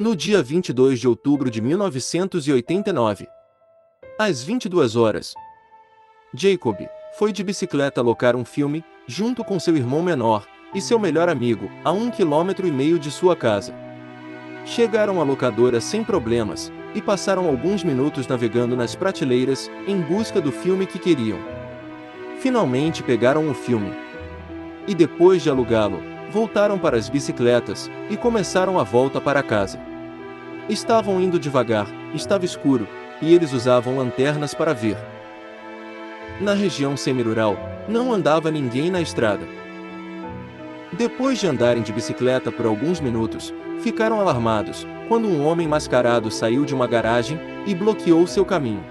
No dia 22 de outubro de 1989, às 22 horas, Jacob foi de bicicleta locar um filme, junto com seu irmão menor e seu melhor amigo, a 1,5 km de sua casa. Chegaram à locadora sem problemas, e passaram alguns minutos navegando nas prateleiras, em busca do filme que queriam. Finalmente pegaram o filme. E depois de alugá-lo, voltaram para as bicicletas, e começaram a volta para casa. Estavam indo devagar, estava escuro, e eles usavam lanternas para ver. Na região semirural, não andava ninguém na estrada. Depois de andarem de bicicleta por alguns minutos, ficaram alarmados, quando um homem mascarado saiu de uma garagem e bloqueou seu caminho.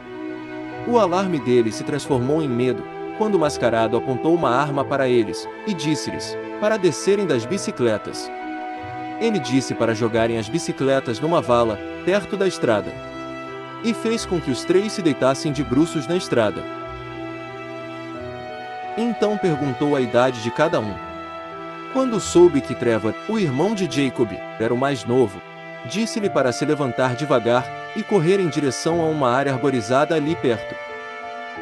O alarme deles se transformou em medo, quando o mascarado apontou uma arma para eles, e disse-lhes, para descerem das bicicletas. Ele disse para jogarem as bicicletas numa vala, perto da estrada. E fez com que os três se deitassem de bruços na estrada. Então perguntou a idade de cada um. Quando soube que Trevor, o irmão de Jacob, era o mais novo, disse-lhe para se levantar devagar e correr em direção a uma área arborizada ali perto.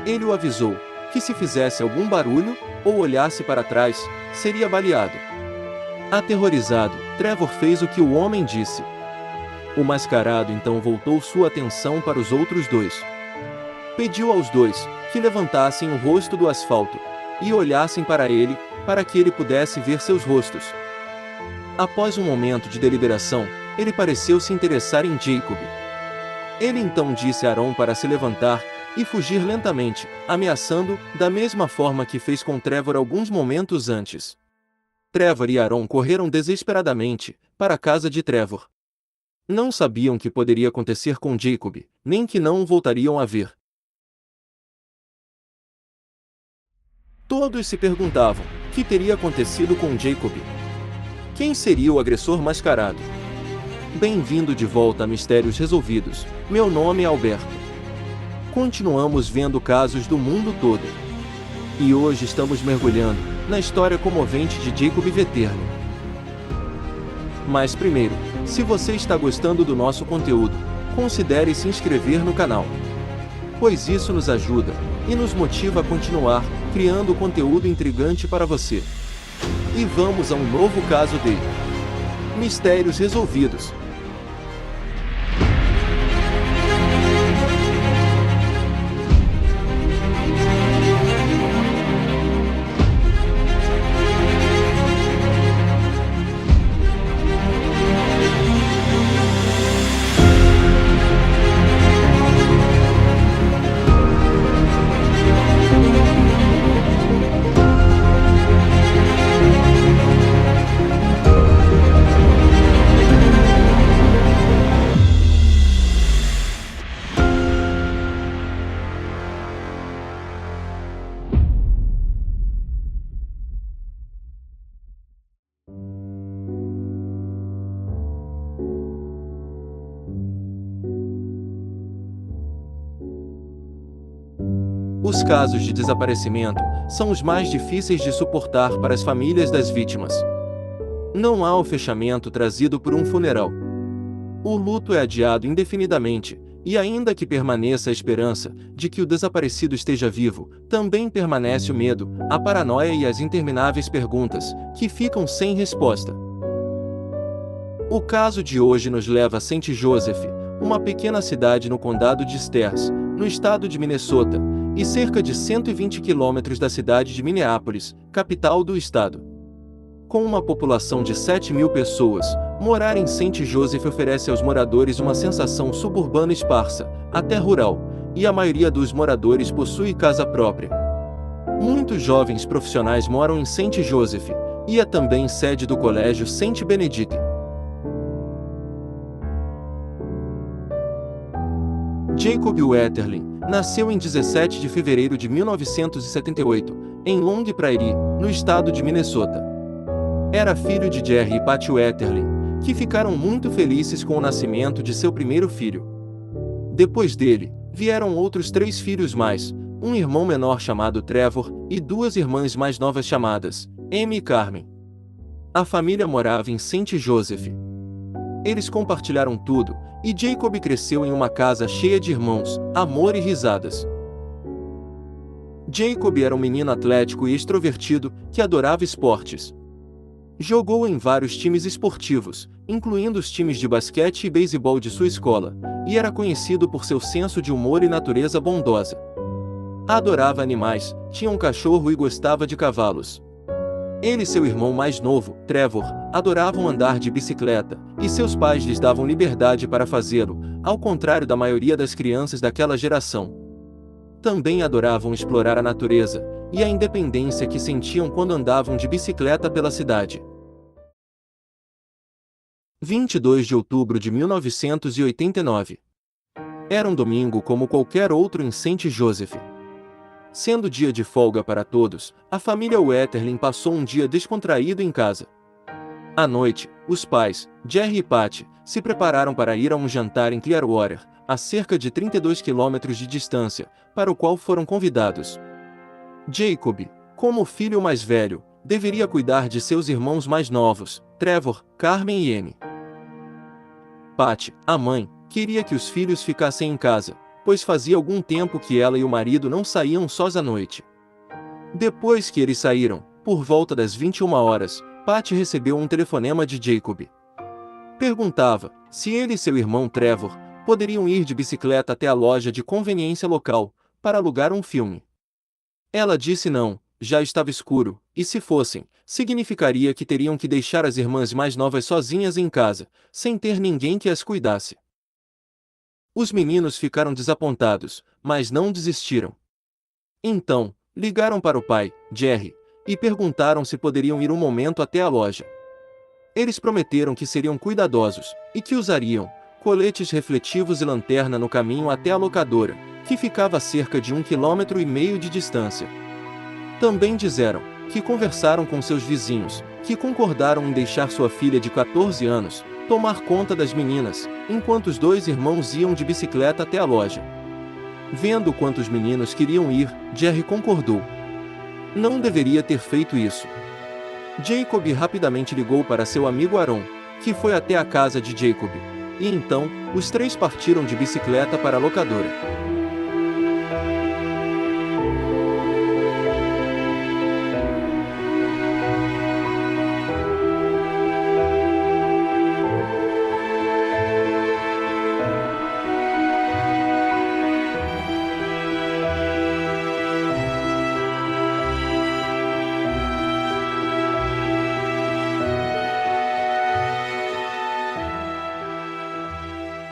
Ele o avisou que se fizesse algum barulho ou olhasse para trás, seria baleado. Aterrorizado, Trevor fez o que o homem disse. O mascarado então voltou sua atenção para os outros dois. Pediu aos dois que levantassem o rosto do asfalto e olhassem para ele, para que ele pudesse ver seus rostos. Após um momento de deliberação, ele pareceu se interessar em Jacob. Ele então disse a Aaron para se levantar e fugir lentamente, ameaçando, da mesma forma que fez com Trevor alguns momentos antes. Trevor e Aaron correram desesperadamente para a casa de Trevor. Não sabiam o que poderia acontecer com Jacob, nem que não o voltariam a ver. Todos se perguntavam o que teria acontecido com Jacob. Quem seria o agressor mascarado? Bem-vindo de volta a Mistérios Resolvidos. Meu nome é Alberto. Continuamos vendo casos do mundo todo. E hoje estamos mergulhando na história comovente de Jacob Veterno. Mas primeiro, se você está gostando do nosso conteúdo, considere se inscrever no canal, pois isso nos ajuda e nos motiva a continuar criando conteúdo intrigante para você. E vamos a um novo caso de Mistérios Resolvidos. Os casos de desaparecimento são os mais difíceis de suportar para as famílias das vítimas. Não há o fechamento trazido por um funeral. O luto é adiado indefinidamente, e ainda que permaneça a esperança de que o desaparecido esteja vivo, também permanece o medo, a paranoia e as intermináveis perguntas, que ficam sem resposta. O caso de hoje nos leva a St. Joseph, uma pequena cidade no condado de Stairs, no estado de Minnesota, e cerca de 120 quilômetros da cidade de Minneapolis, capital do estado. Com uma população de 7.000 pessoas, morar em St. Joseph oferece aos moradores uma sensação suburbana esparsa, até rural, e a maioria dos moradores possui casa própria. Muitos jovens profissionais moram em St. Joseph, e é também sede do colégio St. Benedict. Jacob Wetterling nasceu em 17 de fevereiro de 1978, em Long Prairie, no estado de Minnesota. Era filho de Jerry e Patty Wetterling, que ficaram muito felizes com o nascimento de seu primeiro filho. Depois dele, vieram outros 3 filhos mais, um irmão menor chamado Trevor, e 2 irmãs mais novas chamadas Amy e Carmen. A família morava em St. Joseph. Eles compartilharam tudo, e Jacob cresceu em uma casa cheia de irmãos, amor e risadas. Jacob era um menino atlético e extrovertido, que adorava esportes. Jogou em vários times esportivos, incluindo os times de basquete e beisebol de sua escola, e era conhecido por seu senso de humor e natureza bondosa. Adorava animais, tinha um cachorro e gostava de cavalos. Ele e seu irmão mais novo, Trevor, adoravam andar de bicicleta, e seus pais lhes davam liberdade para fazê-lo, ao contrário da maioria das crianças daquela geração. Também adoravam explorar a natureza, e a independência que sentiam quando andavam de bicicleta pela cidade. 22 de outubro de 1989. Era um domingo como qualquer outro em St. Joseph. Sendo dia de folga para todos, a família Wetterling passou um dia descontraído em casa. À noite, os pais, Jerry e Patty, se prepararam para ir a um jantar em Clearwater, a cerca de 32 quilômetros de distância, para o qual foram convidados. Jacob, como o filho mais velho, deveria cuidar de seus irmãos mais novos, Trevor, Carmen e Annie. Patty, a mãe, queria que os filhos ficassem em casa, pois fazia algum tempo que ela e o marido não saíam sós à noite. Depois que eles saíram, por volta das 21 horas, Patty recebeu um telefonema de Jacob. Perguntava se ele e seu irmão Trevor poderiam ir de bicicleta até a loja de conveniência local, para alugar um filme. Ela disse não, já estava escuro, e se fossem, significaria que teriam que deixar as irmãs mais novas sozinhas em casa, sem ter ninguém que as cuidasse. Os meninos ficaram desapontados, mas não desistiram. Então, ligaram para o pai, Jerry, e perguntaram se poderiam ir um momento até a loja. Eles prometeram que seriam cuidadosos, e que usariam coletes refletivos e lanterna no caminho até a locadora, que ficava a cerca de 1,5 km de distância. Também disseram que conversaram com seus vizinhos, que concordaram em deixar sua filha de 14 anos tomar conta das meninas, enquanto os dois irmãos iam de bicicleta até a loja. Vendo quantos meninos queriam ir, Jerry concordou. Não deveria ter feito isso. Jacob rapidamente ligou para seu amigo Aaron, que foi até a casa de Jacob, e então, os três partiram de bicicleta para a locadora.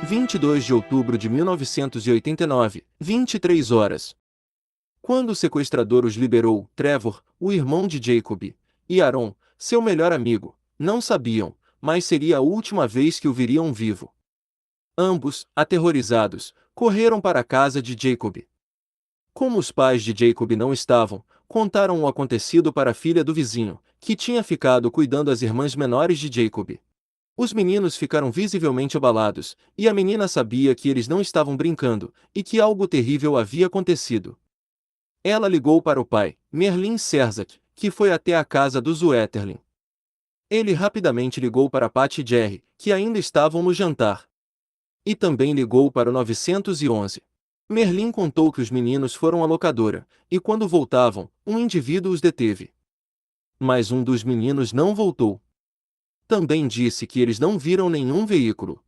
(22 de outubro de 1989, 23 horas). Quando o sequestrador os liberou, Trevor, o irmão de Jacob, e Aaron, seu melhor amigo, não sabiam, mas seria a última vez que o viriam vivo. Ambos, aterrorizados, correram para a casa de Jacob. Como os pais de Jacob não estavam, contaram o acontecido para a filha do vizinho, que tinha ficado cuidando das irmãs menores de Jacob. Os meninos ficaram visivelmente abalados, e a menina sabia que eles não estavam brincando, e que algo terrível havia acontecido. Ela ligou para o pai, Merlin Serzak, que foi até a casa dos Wetterling. Ele rapidamente ligou para Patty e Jerry, que ainda estavam no jantar. E também ligou para o 911. Merlin contou que os meninos foram à locadora, e quando voltavam, um indivíduo os deteve. Mas um dos meninos não voltou. Também disse que eles não viram nenhum veículo.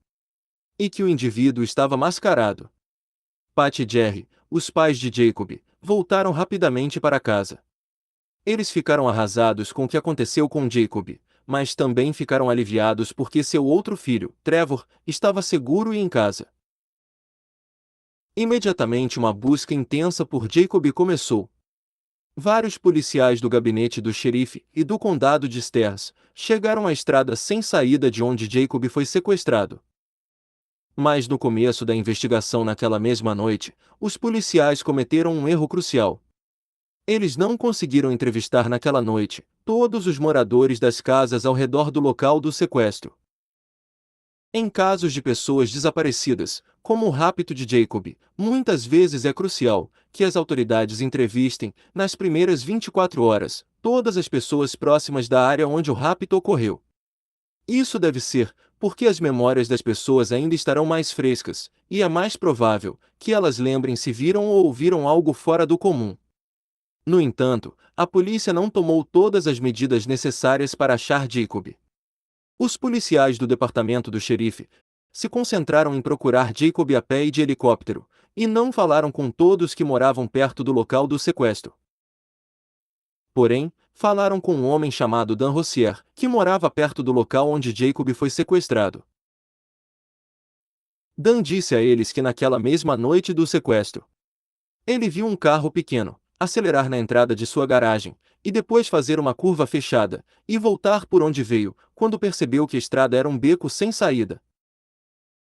E que o indivíduo estava mascarado. Patty e Jerry, os pais de Jacob, voltaram rapidamente para casa. Eles ficaram arrasados com o que aconteceu com Jacob, mas também ficaram aliviados porque seu outro filho, Trevor, estava seguro e em casa. Imediatamente uma busca intensa por Jacob começou. Vários policiais do gabinete do xerife e do condado de Stairs chegaram à estrada sem saída de onde Jacob foi sequestrado. Mas no começo da investigação naquela mesma noite, os policiais cometeram um erro crucial. Eles não conseguiram entrevistar naquela noite todos os moradores das casas ao redor do local do sequestro. Em casos de pessoas desaparecidas, como o rapto de Jacob, muitas vezes é crucial que as autoridades entrevistem, nas primeiras 24 horas, todas as pessoas próximas da área onde o rapto ocorreu. Isso deve ser, porque as memórias das pessoas ainda estarão mais frescas, e é mais provável que elas lembrem se viram ou ouviram algo fora do comum. No entanto, a polícia não tomou todas as medidas necessárias para achar Jacob. Os policiais do departamento do xerife se concentraram em procurar Jacob a pé e de helicóptero, e não falaram com todos que moravam perto do local do sequestro. Porém, falaram com um homem chamado Dan Rossier, que morava perto do local onde Jacob foi sequestrado. Dan disse a eles que naquela mesma noite do sequestro, ele viu um carro pequeno acelerar na entrada de sua garagem, e depois fazer uma curva fechada, e voltar por onde veio, quando percebeu que a estrada era um beco sem saída.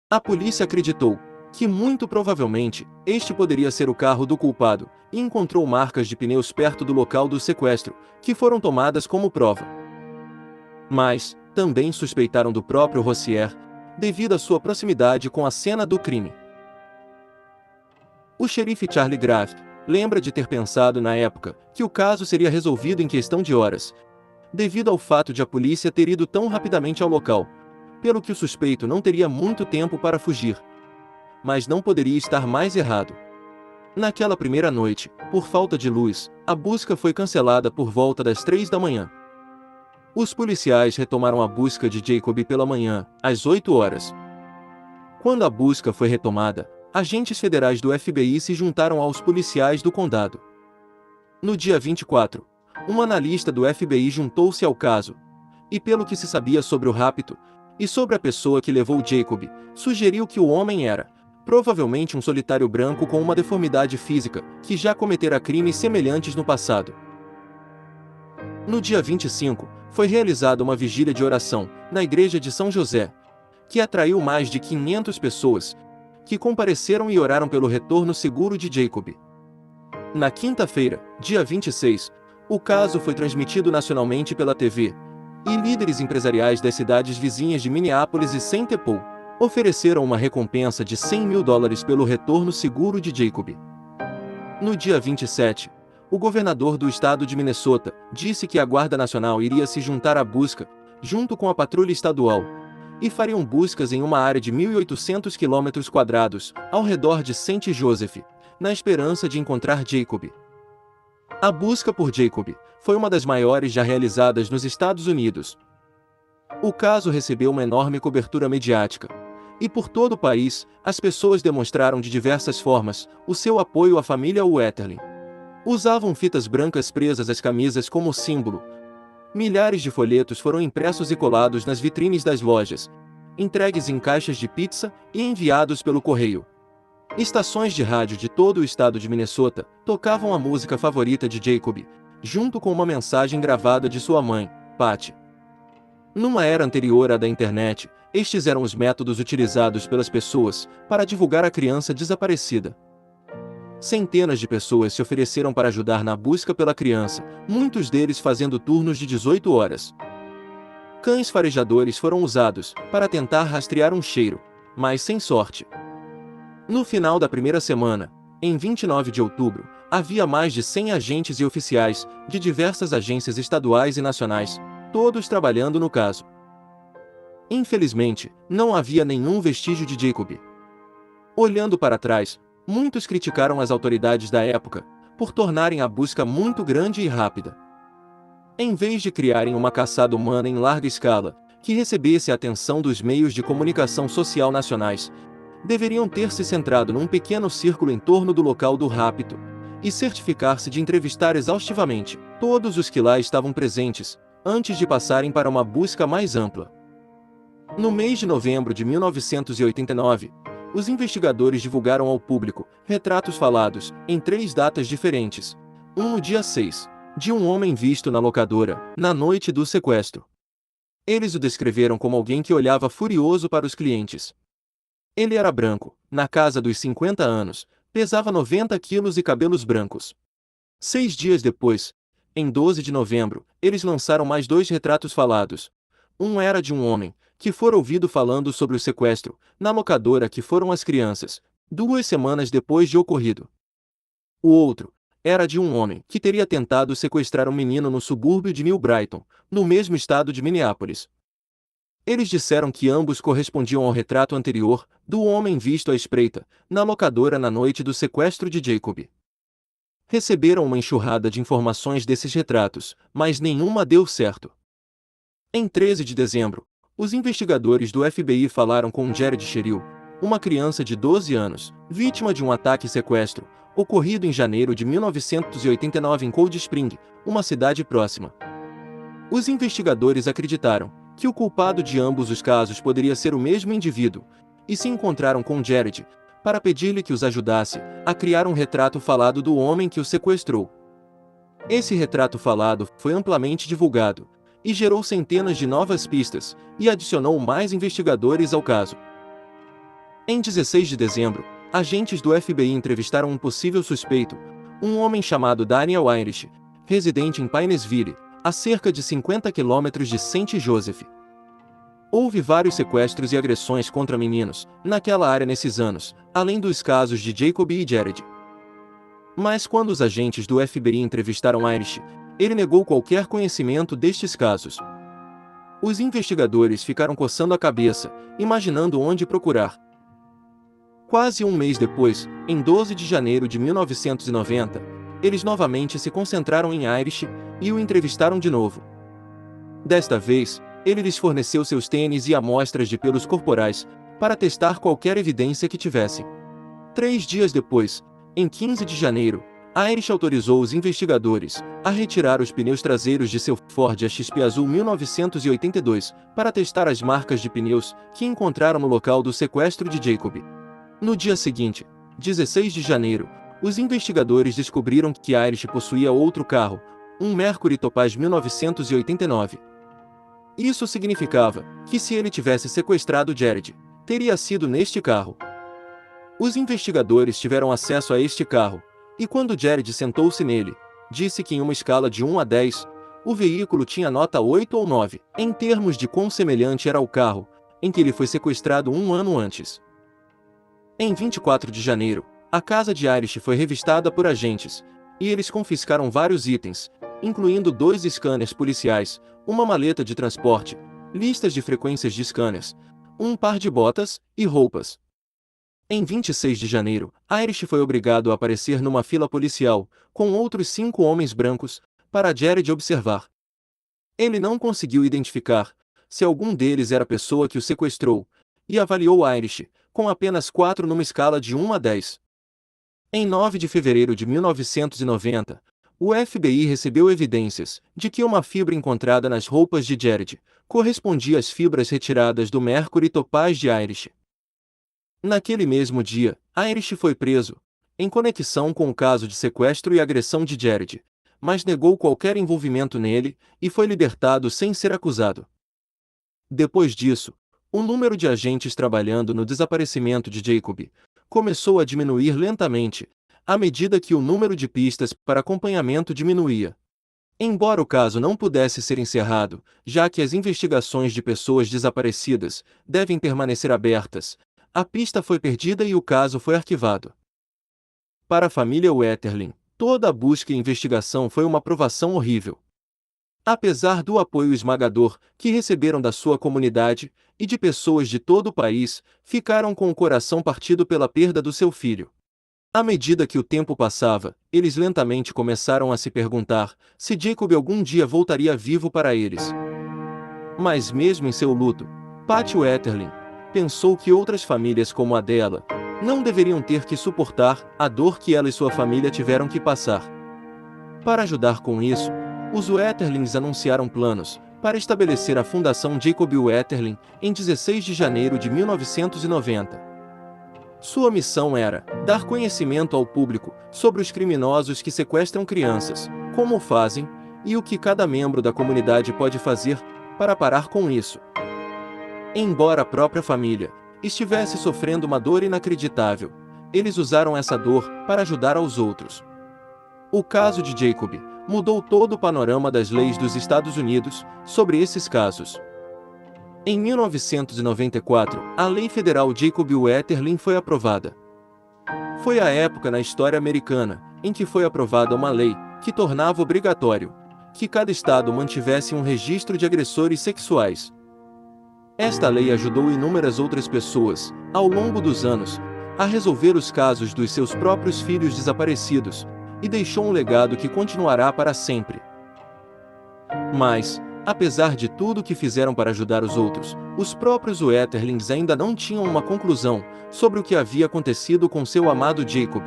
A polícia acreditou que, muito provavelmente, este poderia ser o carro do culpado, e encontrou marcas de pneus perto do local do sequestro, que foram tomadas como prova. Mas, também suspeitaram do próprio Rossier, devido à sua proximidade com a cena do crime. O xerife Charlie Graf lembra de ter pensado na época que o caso seria resolvido em questão de horas, devido ao fato de a polícia ter ido tão rapidamente ao local, pelo que o suspeito não teria muito tempo para fugir. Mas não poderia estar mais errado. Naquela primeira noite, por falta de luz, a busca foi cancelada por volta das 3 da manhã. Os policiais retomaram a busca de Jacob pela manhã, às 8 horas. Quando a busca foi retomada, agentes federais do FBI se juntaram aos policiais do condado. No dia 24, um analista do FBI juntou-se ao caso, e pelo que se sabia sobre o rapto, e sobre a pessoa que levou Jacob, sugeriu que o homem era, provavelmente um solitário branco com uma deformidade física, que já cometera crimes semelhantes no passado. No dia 25, foi realizada uma vigília de oração, na igreja de São José, que atraiu mais de 500 pessoas, que compareceram e oraram pelo retorno seguro de Jacob. Na quinta-feira, dia 26, o caso foi transmitido nacionalmente pela TV, e líderes empresariais das cidades vizinhas de Minneapolis e Saint Paul ofereceram uma recompensa de $100 mil pelo retorno seguro de Jacob. No dia 27, o governador do estado de Minnesota disse que a Guarda Nacional iria se juntar à busca, junto com a patrulha estadual, e fariam buscas em uma área de 1.800 km², ao redor de St. Joseph, na esperança de encontrar Jacob. A busca por Jacob foi uma das maiores já realizadas nos Estados Unidos. O caso recebeu uma enorme cobertura mediática, e por todo o país, as pessoas demonstraram de diversas formas o seu apoio à família Wetterling. Usavam fitas brancas presas às camisas como símbolo. Milhares de folhetos foram impressos e colados nas vitrines das lojas, entregues em caixas de pizza e enviados pelo correio. Estações de rádio de todo o estado de Minnesota tocavam a música favorita de Jacob, junto com uma mensagem gravada de sua mãe, Patty. Numa era anterior à da internet, estes eram os métodos utilizados pelas pessoas para divulgar a criança desaparecida. Centenas de pessoas se ofereceram para ajudar na busca pela criança, muitos deles fazendo turnos de 18 horas. Cães farejadores foram usados para tentar rastrear um cheiro, mas sem sorte. No final da primeira semana, em 29 de outubro, havia mais de 100 agentes e oficiais de diversas agências estaduais e nacionais, todos trabalhando no caso. Infelizmente, não havia nenhum vestígio de Jacob. Olhando para trás, muitos criticaram as autoridades da época por tornarem a busca muito grande e rápida. Em vez de criarem uma caçada humana em larga escala, que recebesse a atenção dos meios de comunicação social nacionais, deveriam ter se centrado num pequeno círculo em torno do local do rapto, e certificar-se de entrevistar exaustivamente todos os que lá estavam presentes, antes de passarem para uma busca mais ampla. No mês de novembro de 1989, os investigadores divulgaram ao público retratos falados, em 3 datas diferentes. Um no dia 6, de um homem visto na locadora, na noite do sequestro. Eles o descreveram como alguém que olhava furioso para os clientes. Ele era branco, na casa dos 50 anos, pesava 90 quilos e cabelos brancos. 6 dias depois, em 12 de novembro, eles lançaram mais 2 retratos falados. Um era de um homem, que fora ouvido falando sobre o sequestro, na locadora que foram as crianças, 2 semanas depois de ocorrido. O outro era de um homem que teria tentado sequestrar um menino no subúrbio de New Brighton, no mesmo estado de Minneapolis. Eles disseram que ambos correspondiam ao retrato anterior, do homem visto à espreita, na locadora na noite do sequestro de Jacob. Receberam uma enxurrada de informações desses retratos, mas nenhuma deu certo. Em 13 de dezembro, os investigadores do FBI falaram com Jared Sherrill, uma criança de 12 anos, vítima de um ataque e sequestro, ocorrido em janeiro de 1989 em Cold Spring, uma cidade próxima. Os investigadores acreditaram que o culpado de ambos os casos poderia ser o mesmo indivíduo, e se encontraram com Jared para pedir-lhe que os ajudasse a criar um retrato falado do homem que o sequestrou. Esse retrato falado foi amplamente divulgado e gerou centenas de novas pistas e adicionou mais investigadores ao caso. Em 16 de dezembro, agentes do FBI entrevistaram um possível suspeito, um homem chamado Daniel Irish, residente em Painesville, a cerca de 50 quilômetros de St. Joseph. Houve vários sequestros e agressões contra meninos naquela área nesses anos, além dos casos de Jacob e Jared. Mas quando os agentes do FBI entrevistaram Irish, ele negou qualquer conhecimento destes casos. Os investigadores ficaram coçando a cabeça, imaginando onde procurar. Quase um mês depois, em 12 de janeiro de 1990, eles novamente se concentraram em Irish e o entrevistaram de novo. Desta vez, ele lhes forneceu seus tênis e amostras de pelos corporais para testar qualquer evidência que tivessem. 3 dias depois, em 15 de janeiro, Irish autorizou os investigadores a retirar os pneus traseiros de seu Ford XP Azul 1982 para testar as marcas de pneus que encontraram no local do sequestro de Jacob. No dia seguinte, 16 de janeiro, os investigadores descobriram que Irish possuía outro carro, um Mercury Topaz 1989. Isso significava que se ele tivesse sequestrado Jared, teria sido neste carro. Os investigadores tiveram acesso a este carro, e quando Jared sentou-se nele, disse que em uma escala de 1 a 10, o veículo tinha nota 8 ou 9, em termos de quão semelhante era ao carro em que ele foi sequestrado um ano antes. Em 24 de janeiro, a casa de Irish foi revistada por agentes, e eles confiscaram vários itens, incluindo 2 scanners policiais, uma maleta de transporte, listas de frequências de scanners, um par de botas e roupas. Em 26 de janeiro, Irish foi obrigado a aparecer numa fila policial, com outros 5 homens brancos, para Jared observar. Ele não conseguiu identificar se algum deles era a pessoa que o sequestrou, e avaliou Irish com apenas 4 numa escala de 1 a 10. Em 9 de fevereiro de 1990, o FBI recebeu evidências de que uma fibra encontrada nas roupas de Jared correspondia às fibras retiradas do Mercury Topaz de Irish. Naquele mesmo dia, Irish foi preso, em conexão com o caso de sequestro e agressão de Jared, mas negou qualquer envolvimento nele e foi libertado sem ser acusado. Depois disso, o número de agentes trabalhando no desaparecimento de Jacob começou a diminuir lentamente, à medida que o número de pistas para acompanhamento diminuía. Embora o caso não pudesse ser encerrado, já que as investigações de pessoas desaparecidas devem permanecer abertas, a pista foi perdida e o caso foi arquivado. Para a família Wetterling, toda a busca e investigação foi uma provação horrível. Apesar do apoio esmagador que receberam da sua comunidade e de pessoas de todo o país, ficaram com o coração partido pela perda do seu filho. À medida que o tempo passava, eles lentamente começaram a se perguntar se Jacob algum dia voltaria vivo para eles. Mas mesmo em seu luto, Patty Wetterling pensou que outras famílias como a dela não deveriam ter que suportar a dor que ela e sua família tiveram que passar. Para ajudar com isso, os Wetterlings anunciaram planos para estabelecer a Fundação Jacob Wetterling em 16 de janeiro de 1990. Sua missão era dar conhecimento ao público sobre os criminosos que sequestram crianças, como o fazem, e o que cada membro da comunidade pode fazer para parar com isso. Embora a própria família estivesse sofrendo uma dor inacreditável, eles usaram essa dor para ajudar aos outros. O caso de Jacob mudou todo o panorama das leis dos Estados Unidos sobre esses casos. Em 1994, a Lei Federal Jacob Wetterling foi aprovada. Foi a época na história americana em que foi aprovada uma lei que tornava obrigatório que cada estado mantivesse um registro de agressores sexuais. Esta lei ajudou inúmeras outras pessoas, ao longo dos anos, a resolver os casos dos seus próprios filhos desaparecidos, e deixou um legado que continuará para sempre. Mas, apesar de tudo que fizeram para ajudar os outros, os próprios Wetterlings ainda não tinham uma conclusão sobre o que havia acontecido com seu amado Jacob.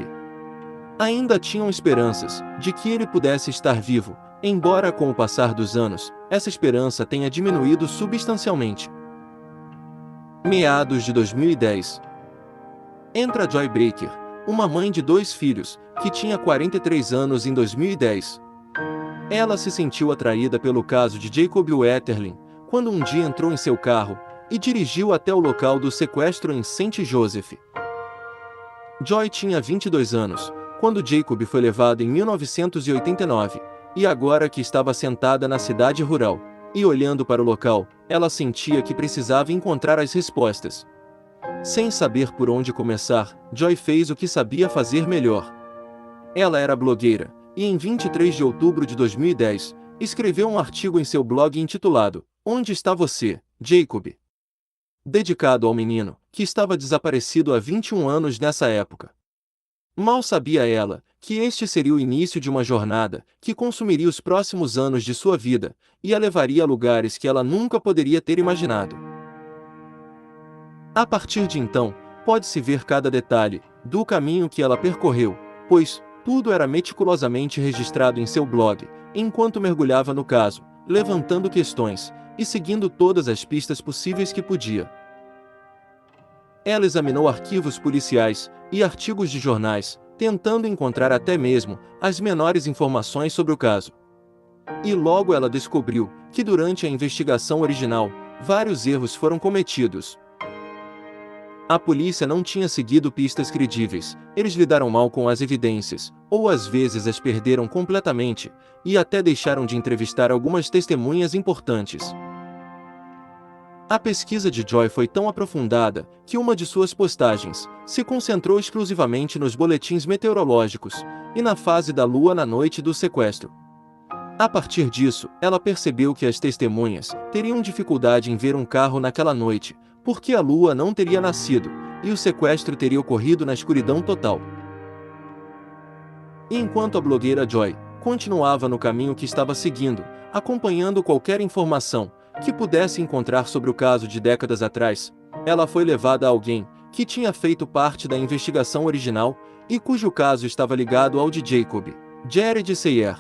Ainda tinham esperanças de que ele pudesse estar vivo, embora com o passar dos anos, essa esperança tenha diminuído substancialmente. Meados de 2010. Entra Joy Baker, uma mãe de 2 filhos, que tinha 43 anos em 2010. Ela se sentiu atraída pelo caso de Jacob Wetterling, quando um dia entrou em seu carro e dirigiu até o local do sequestro em St. Joseph. Joy tinha 22 anos, quando Jacob foi levado em 1989, e agora que estava sentada na cidade rural, e olhando para o local, ela sentia que precisava encontrar as respostas. Sem saber por onde começar, Joy fez o que sabia fazer melhor. Ela era blogueira, e em 23 de outubro de 2010, escreveu um artigo em seu blog intitulado Onde está você, Jacob? Dedicado ao menino, que estava desaparecido há 21 anos nessa época. Mal sabia ela que este seria o início de uma jornada que consumiria os próximos anos de sua vida e a levaria a lugares que ela nunca poderia ter imaginado. A partir de então, pode-se ver cada detalhe do caminho que ela percorreu, pois tudo era meticulosamente registrado em seu blog, enquanto mergulhava no caso, levantando questões e seguindo todas as pistas possíveis que podia. Ela examinou arquivos policiais e artigos de jornais, tentando encontrar até mesmo as menores informações sobre o caso. E logo ela descobriu que durante a investigação original, vários erros foram cometidos. A polícia não tinha seguido pistas credíveis, eles lidaram mal com as evidências, ou às vezes as perderam completamente, e até deixaram de entrevistar algumas testemunhas importantes. A pesquisa de Joy foi tão aprofundada que uma de suas postagens se concentrou exclusivamente nos boletins meteorológicos e na fase da lua na noite do sequestro. A partir disso, ela percebeu que as testemunhas teriam dificuldade em ver um carro naquela noite, porque a lua não teria nascido e o sequestro teria ocorrido na escuridão total. E enquanto a blogueira Joy continuava no caminho que estava seguindo, acompanhando qualquer informação que pudesse encontrar sobre o caso de décadas atrás, ela foi levada a alguém que tinha feito parte da investigação original e cujo caso estava ligado ao de Jacob, Jared Sayer.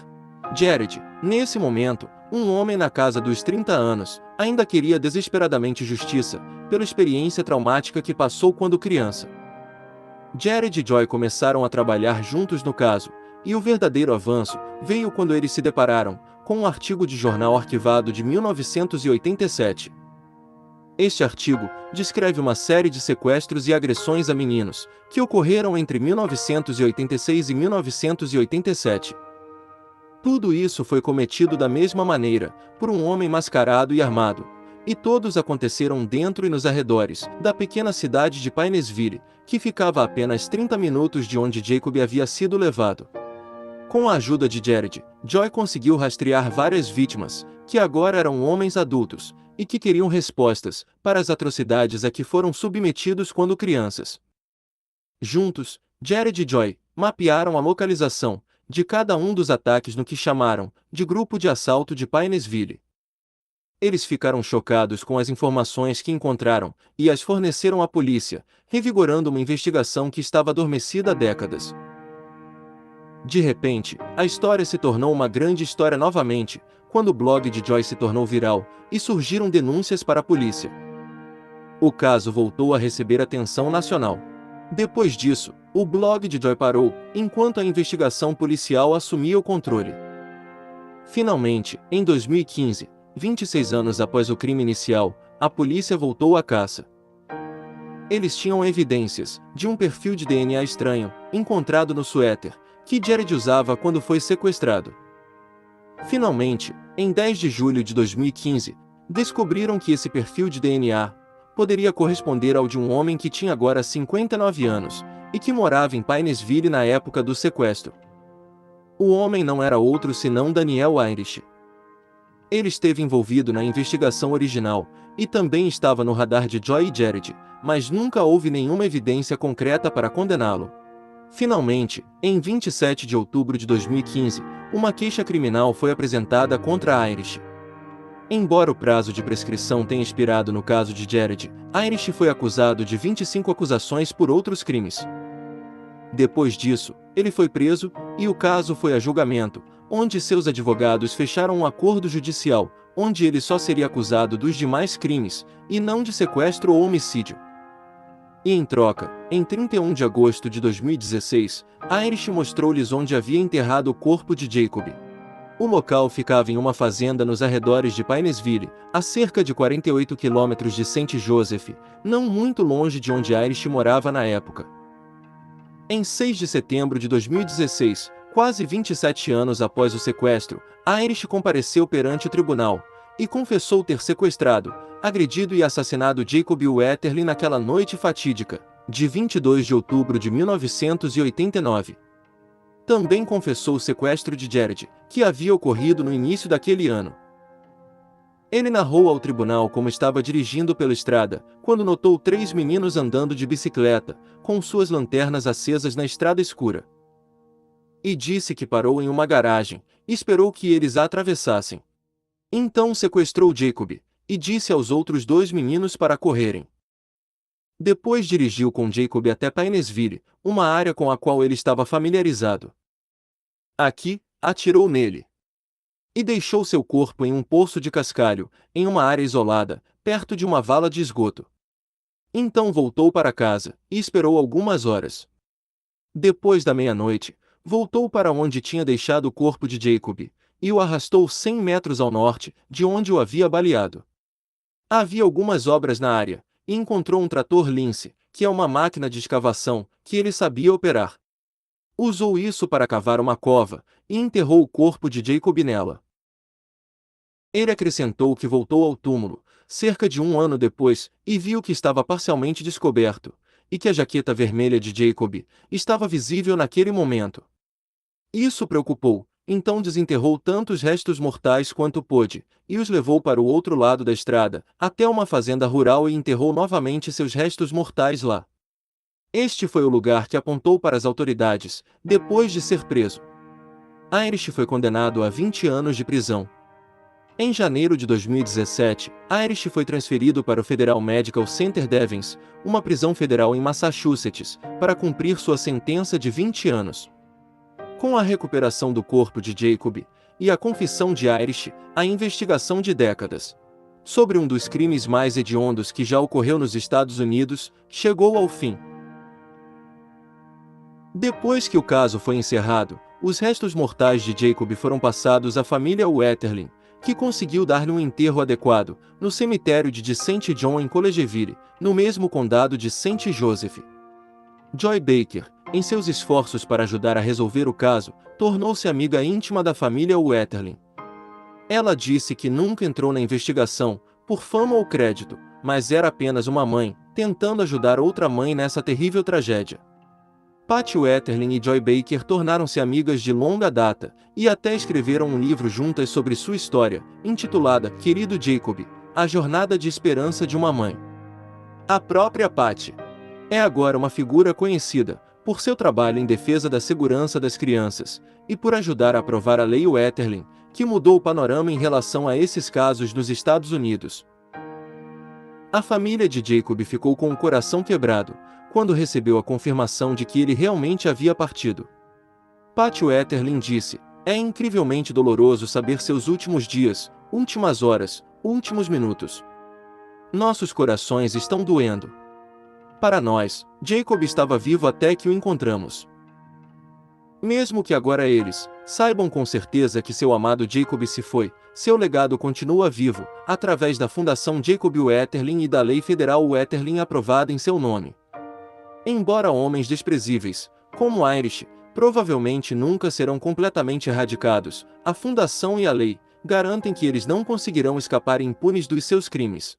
Jared, nesse momento, um homem na casa dos 30 anos, ainda queria desesperadamente justiça pela experiência traumática que passou quando criança. Jared e Joy começaram a trabalhar juntos no caso, e o verdadeiro avanço veio quando eles se depararam com um artigo de jornal arquivado de 1987. Este artigo descreve uma série de sequestros e agressões a meninos que ocorreram entre 1986 e 1987. Tudo isso foi cometido da mesma maneira, por um homem mascarado e armado, e todos aconteceram dentro e nos arredores da pequena cidade de Painesville, que ficava a apenas 30 minutos de onde Jacob havia sido levado. Com a ajuda de Jared, Joy conseguiu rastrear várias vítimas, que agora eram homens adultos, e que queriam respostas para as atrocidades a que foram submetidos quando crianças. Juntos, Jared e Joy mapearam a localização de cada um dos ataques no que chamaram de Grupo de Assalto de Painesville. Eles ficaram chocados com as informações que encontraram e as forneceram à polícia, revigorando uma investigação que estava adormecida há décadas. De repente, a história se tornou uma grande história novamente, quando o blog de Joy se tornou viral, e surgiram denúncias para a polícia. O caso voltou a receber atenção nacional. Depois disso, o blog de Joy parou, enquanto a investigação policial assumia o controle. Finalmente, em 2015, 26 anos após o crime inicial, a polícia voltou à caça. Eles tinham evidências de um perfil de DNA estranho, encontrado no suéter, que Jared usava quando foi sequestrado. Finalmente, em 10 de julho de 2015, descobriram que esse perfil de DNA poderia corresponder ao de um homem que tinha agora 59 anos, e que morava em Painesville na época do sequestro. O homem não era outro senão Daniel Irish. Ele esteve envolvido na investigação original, e também estava no radar de Joy e Jared, mas nunca houve nenhuma evidência concreta para condená-lo. Finalmente, em 27 de outubro de 2015, uma queixa criminal foi apresentada contra Irish. Embora o prazo de prescrição tenha expirado no caso de Jared, Irish foi acusado de 25 acusações por outros crimes. Depois disso, ele foi preso, e o caso foi a julgamento, onde seus advogados fecharam um acordo judicial, onde ele só seria acusado dos demais crimes, e não de sequestro ou homicídio. E em troca, em 31 de agosto de 2016, Irish mostrou-lhes onde havia enterrado o corpo de Jacob. O local ficava em uma fazenda nos arredores de Painesville, a cerca de 48 quilômetros de St. Joseph, não muito longe de onde Irish morava na época. Em 6 de setembro de 2016, quase 27 anos após o sequestro, Irish compareceu perante o tribunal e confessou ter sequestrado, agredido e assassinado Jacob Wetherly naquela noite fatídica, de 22 de outubro de 1989. Também confessou o sequestro de Jared, que havia ocorrido no início daquele ano. Ele narrou ao tribunal como estava dirigindo pela estrada, quando notou 3 meninos andando de bicicleta, com suas lanternas acesas na estrada escura. E disse que parou em uma garagem, e esperou que eles a atravessassem. Então sequestrou Jacob, e disse aos outros 2 meninos para correrem. Depois dirigiu com Jacob até Painesville, uma área com a qual ele estava familiarizado. Aqui, atirou nele. E deixou seu corpo em um poço de cascalho, em uma área isolada, perto de uma vala de esgoto. Então voltou para casa, e esperou algumas horas. Depois da meia-noite, voltou para onde tinha deixado o corpo de Jacob, e o arrastou 100 metros ao norte, de onde o havia baleado. Havia algumas obras na área, e encontrou um trator Lince, que é uma máquina de escavação, que ele sabia operar. Usou isso para cavar uma cova, e enterrou o corpo de Jacob nela. Ele acrescentou que voltou ao túmulo, cerca de 1 ano depois, e viu que estava parcialmente descoberto, e que a jaqueta vermelha de Jacob estava visível naquele momento. Isso preocupou, então desenterrou tantos restos mortais quanto pôde, e os levou para o outro lado da estrada, até uma fazenda rural e enterrou novamente seus restos mortais lá. Este foi o lugar que apontou para as autoridades, depois de ser preso. Irish foi condenado a 20 anos de prisão. Em janeiro de 2017, Irish foi transferido para o Federal Medical Center Devens, uma prisão federal em Massachusetts, para cumprir sua sentença de 20 anos. Com a recuperação do corpo de Jacob e a confissão de Irish, a investigação de décadas sobre um dos crimes mais hediondos que já ocorreu nos Estados Unidos chegou ao fim. Depois que o caso foi encerrado, os restos mortais de Jacob foram passados à família Wetherly, que conseguiu dar-lhe um enterro adequado, no cemitério de St. John em Collegeville, no mesmo condado de St. Joseph. Joy Baker, em seus esforços para ajudar a resolver o caso, tornou-se amiga íntima da família Wetherly. Ela disse que nunca entrou na investigação, por fama ou crédito, mas era apenas uma mãe, tentando ajudar outra mãe nessa terrível tragédia. Patty Wetherly e Joy Baker tornaram-se amigas de longa data, e até escreveram um livro juntas sobre sua história, intitulada Querido Jacob, A Jornada de Esperança de uma Mãe. A própria Patty é agora uma figura conhecida, por seu trabalho em defesa da segurança das crianças, e por ajudar a aprovar a Lei Wetherly, que mudou o panorama em relação a esses casos nos Estados Unidos. A família de Jacob ficou com o coração quebrado, quando recebeu a confirmação de que ele realmente havia partido. Patty Wetherly disse: "É incrivelmente doloroso saber seus últimos dias, últimas horas, últimos minutos. Nossos corações estão doendo. Para nós, Jacob estava vivo até que o encontramos. Mesmo que agora eles saibam com certeza que seu amado Jacob se foi, seu legado continua vivo, através da Fundação Jacob Wetherly e da Lei Federal Wetherly aprovada em seu nome. Embora homens desprezíveis, como Irish, provavelmente nunca serão completamente erradicados, a Fundação e a lei garantem que eles não conseguirão escapar impunes dos seus crimes."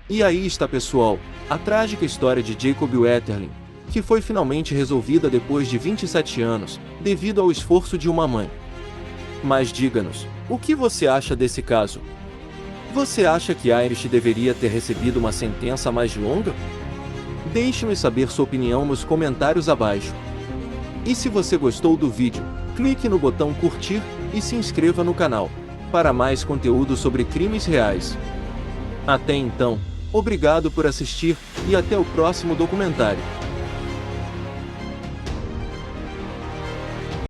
E aí está, pessoal, a trágica história de Jacob Wetherly, que foi finalmente resolvida depois de 27 anos, devido ao esforço de uma mãe. Mas diga-nos, o que você acha desse caso? Você acha que Irish deveria ter recebido uma sentença mais longa? Deixe-nos saber sua opinião nos comentários abaixo. E se você gostou do vídeo, clique no botão curtir e se inscreva no canal, para mais conteúdo sobre crimes reais. Até então, obrigado por assistir, e até o próximo documentário.